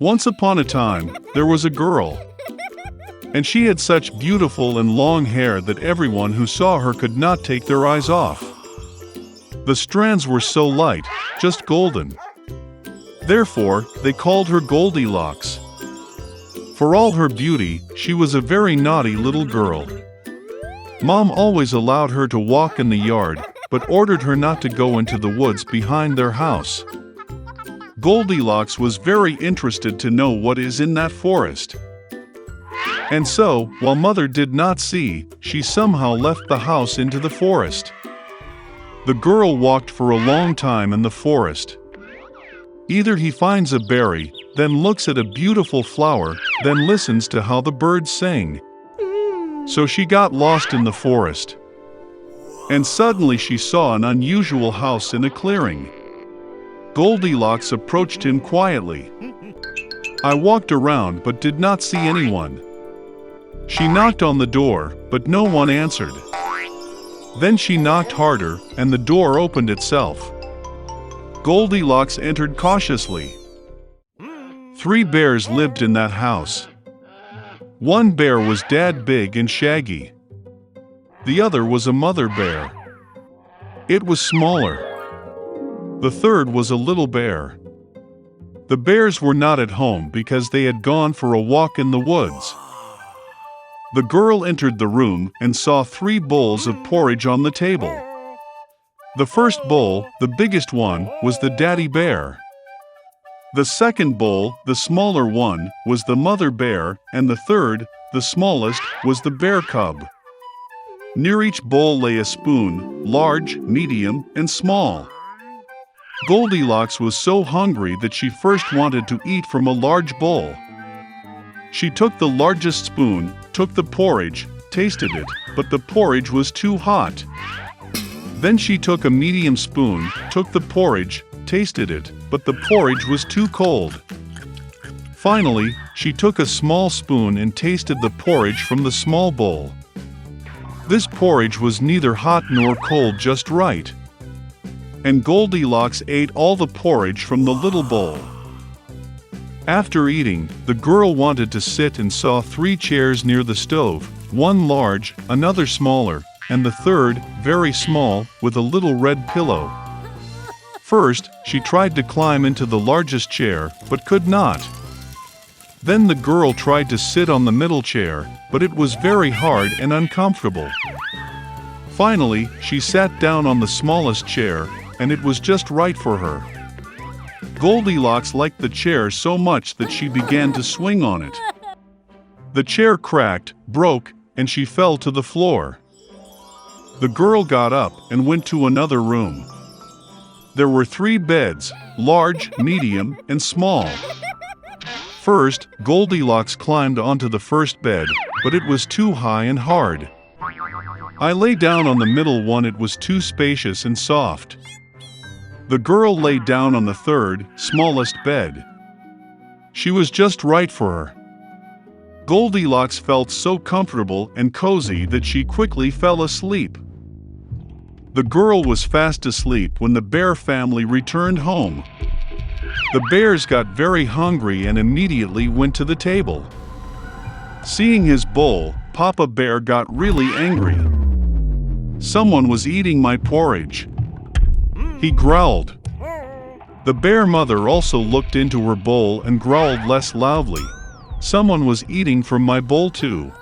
Once upon a time, there was a girl, and she had such beautiful and long hair that everyone who saw her could not take their eyes off. The strands were so light, just golden. Therefore, they called her Goldilocks. For all her beauty, she was a very naughty little girl. Mom always allowed her to walk in the yard, but ordered her not to go into the woods behind their house. Goldilocks was very interested to know what is in that forest. And so, while Mother did not see, she somehow left the house into the forest. The girl walked for a long time in the forest. Either he finds a berry, then looks at a beautiful flower, then listens to how the birds sing. So she got lost in the forest. And suddenly she saw an unusual house in a clearing. Goldilocks approached him quietly. I walked around but did not see anyone. She knocked on the door, but no one answered. Then she knocked harder, and the door opened itself. Goldilocks entered cautiously. 3 bears lived in that house. One bear was dad big and shaggy. The other was a mother bear. It was smaller. The third was a little bear. The bears were not at home because they had gone for a walk in the woods. The girl entered the room and saw 3 bowls of porridge on the table. The first bowl, the biggest one, was the daddy bear. The second bowl, the smaller one, was the mother bear, and the third, the smallest, was the bear cub. Near each bowl lay a spoon, large, medium, and small. Goldilocks was so hungry that she first wanted to eat from a large bowl. She took the largest spoon, took the porridge, tasted it, but the porridge was too hot. Then she took a medium spoon, took the porridge, tasted it, but the porridge was too cold. Finally, she took a small spoon and tasted the porridge from the small bowl. This porridge was neither hot nor cold, just right. And Goldilocks ate all the porridge from the little bowl. After eating, the girl wanted to sit and saw 3 chairs near the stove, one large, another smaller, and the third, very small, with a little red pillow. First, she tried to climb into the largest chair, but could not. Then the girl tried to sit on the middle chair, but it was very hard and uncomfortable. Finally, she sat down on the smallest chair, and it was just right for her. Goldilocks liked the chair so much that she began to swing on it. The chair cracked, broke, and she fell to the floor. The girl got up and went to another room. There were 3 beds, large, medium, and small. First, Goldilocks climbed onto the first bed, but it was too high and hard. I lay down on the middle one, it was too spacious and soft. The girl lay down on the third, smallest bed. She was just right for her. Goldilocks felt so comfortable and cozy that she quickly fell asleep. The girl was fast asleep when the bear family returned home. The bears got very hungry and immediately went to the table. Seeing his bowl, Papa Bear got really angry. Someone was eating my porridge. He growled. The bear mother also looked into her bowl and growled less loudly. Someone was eating from my bowl too.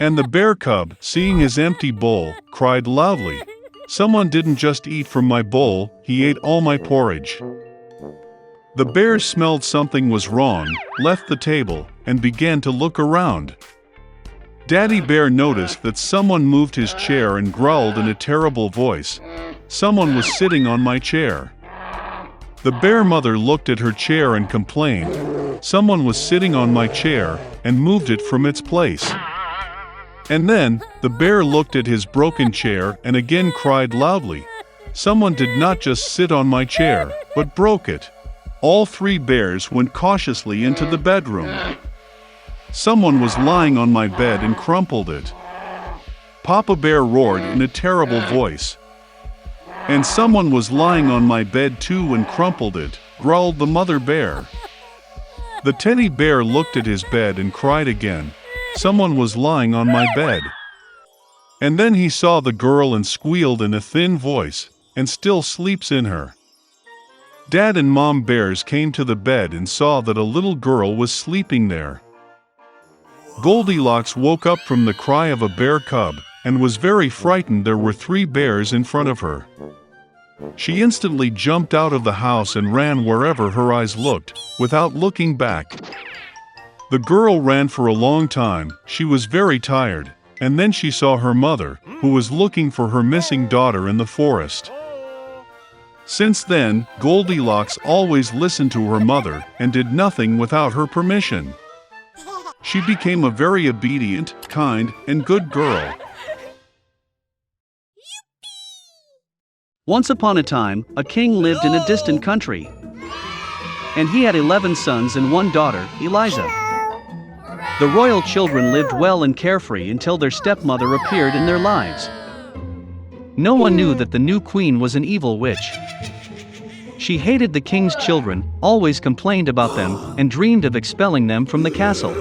And the bear cub, seeing his empty bowl, cried loudly. Someone didn't just eat from my bowl, he ate all my porridge. The bears smelled something was wrong, left the table, and began to look around. Daddy Bear noticed that someone moved his chair and growled in a terrible voice. Someone was sitting on my chair. The bear mother looked at her chair and complained. Someone was sitting on my chair and moved it from its place. And then, the bear looked at his broken chair and again cried loudly. Someone did not just sit on my chair, but broke it. All 3 bears went cautiously into the bedroom. Someone was lying on my bed and crumpled it. Papa Bear roared in a terrible voice. And someone was lying on my bed too and crumpled it, growled the mother bear. The teddy bear looked at his bed and cried again. Someone was lying on my bed. And then he saw the girl and squealed in a thin voice, and still sleeps in her. Dad and Mom bears came to the bed and saw that a little girl was sleeping there. Goldilocks woke up from the cry of a bear cub, and was very frightened. There were 3 bears in front of her. She instantly jumped out of the house and ran wherever her eyes looked, without looking back. The girl ran for a long time. She was very tired, and then she saw her mother, who was looking for her missing daughter in the forest. Since then, Goldilocks always listened to her mother and did nothing without her permission. She became a very obedient, kind, and good girl. Once upon a time, a king lived in a distant country. And he had 11 sons and 1 daughter, Eliza. The royal children lived well and carefree until their stepmother appeared in their lives. No one knew that the new queen was an evil witch. She hated the king's children, always complained about them, and dreamed of expelling them from the castle.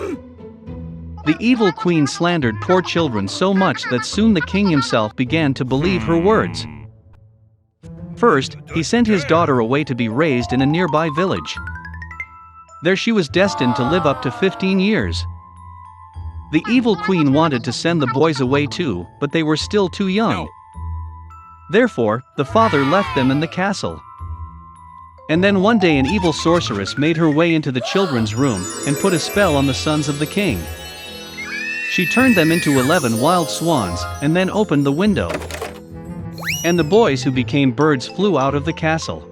The evil queen slandered poor children so much that soon the king himself began to believe her words. First, he sent his daughter away to be raised in a nearby village. There she was destined to live up to 15 years. The evil queen wanted to send the boys away too, but they were still too young. Therefore, the father left them in the castle. And then one day an evil sorceress made her way into the children's room and put a spell on the sons of the king. She turned them into 11 wild swans and then opened the window. And the boys who became birds flew out of the castle.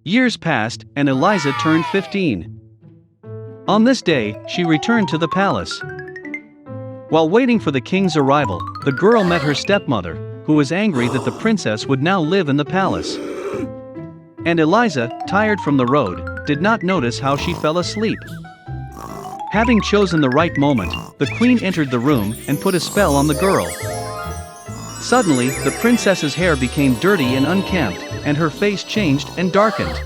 Years passed, and Eliza turned 15. On this day, she returned to the palace. While waiting for the king's arrival, the girl met her stepmother, who was angry that the princess would now live in the palace. And Eliza, tired from the road, did not notice how she fell asleep. Having chosen the right moment, the queen entered the room and put a spell on the girl. Suddenly, the princess's hair became dirty and unkempt, and her face changed and darkened.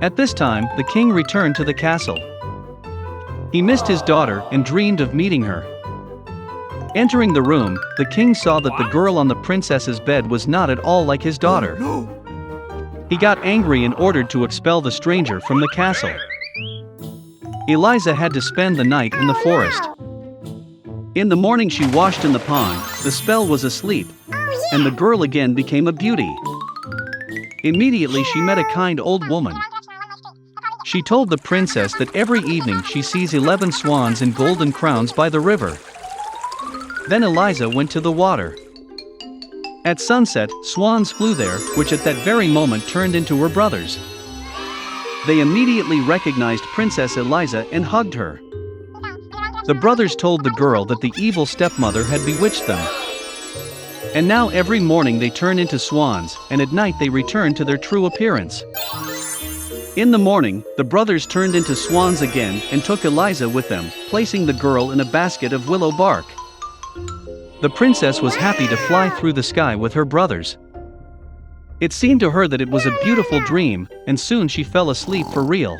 At this time, the king returned to the castle. He missed his daughter and dreamed of meeting her. Entering the room, the king saw that the girl on the princess's bed was not at all like his daughter. He got angry and ordered to expel the stranger from the castle. Eliza had to spend the night in the forest. In the morning she washed in the pond, the spell was asleep, and the girl again became a beauty. Immediately she met a kind old woman. She told the princess that every evening she sees 11 swans in golden crowns by the river. Then Eliza went to the water. At sunset, swans flew there, which at that very moment turned into her brothers. They immediately recognized Princess Eliza and hugged her. The brothers told the girl that the evil stepmother had bewitched them. And now every morning they turn into swans, and at night they return to their true appearance. In the morning, the brothers turned into swans again and took Eliza with them, placing the girl in a basket of willow bark. The princess was happy to fly through the sky with her brothers. It seemed to her that it was a beautiful dream, and soon she fell asleep for real.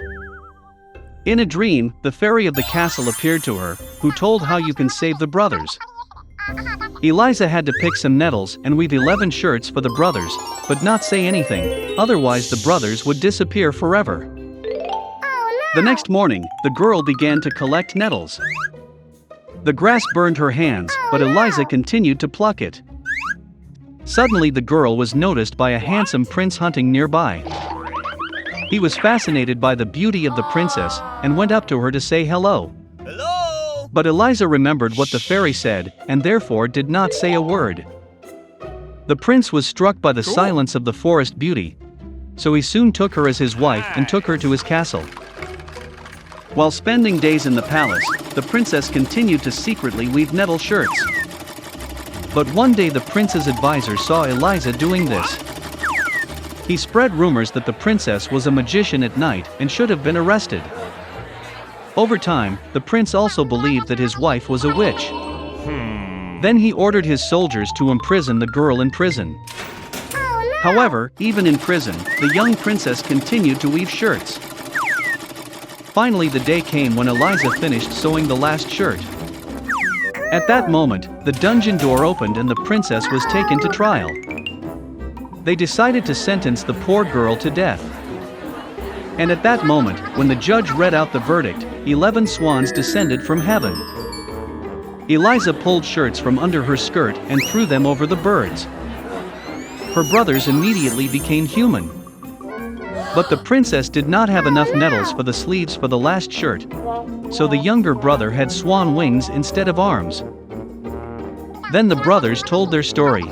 In a dream, the fairy of the castle appeared to her, who told how you can save the brothers. Eliza had to pick some nettles and weave 11 shirts for the brothers, but not say anything, otherwise the brothers would disappear forever. The next morning, the girl began to collect nettles. The grass burned her hands, but Eliza continued to pluck it. Suddenly the girl was noticed by a handsome prince hunting nearby. He was fascinated by the beauty of the princess and went up to her to say hello. Hello! But Eliza remembered what the fairy said and therefore did not say a word. The prince was struck by the silence of the forest beauty, so he soon took her as his wife and took her to his castle. While spending days in the palace, the princess continued to secretly weave nettle shirts. But one day the prince's advisor saw Eliza doing this. He spread rumors that the princess was a magician at night and should have been arrested. Over time, the prince also believed that his wife was a witch. Then he ordered his soldiers to imprison the girl in prison. However, even in prison, the young princess continued to weave shirts. Finally the day came when Eliza finished sewing the last shirt. At that moment, the dungeon door opened and the princess was taken to trial. They decided to sentence the poor girl to death. And at that moment, when the judge read out the verdict, 11 swans descended from heaven. Eliza pulled shirts from under her skirt and threw them over the birds. Her brothers immediately became human. But the princess did not have enough nettles for the sleeves for the last shirt, so the younger brother had swan wings instead of arms. Then the brothers told their story.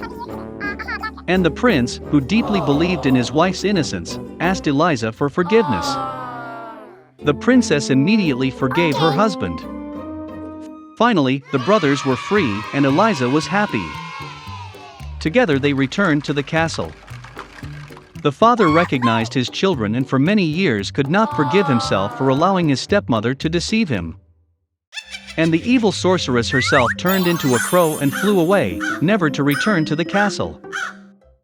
And the prince, who deeply believed in his wife's innocence, asked Eliza for forgiveness. The princess immediately forgave her husband. Finally, the brothers were free and Eliza was happy. Together they returned to the castle. The father recognized his children and for many years could not forgive himself for allowing his stepmother to deceive him. And the evil sorceress herself turned into a crow and flew away, never to return to the castle.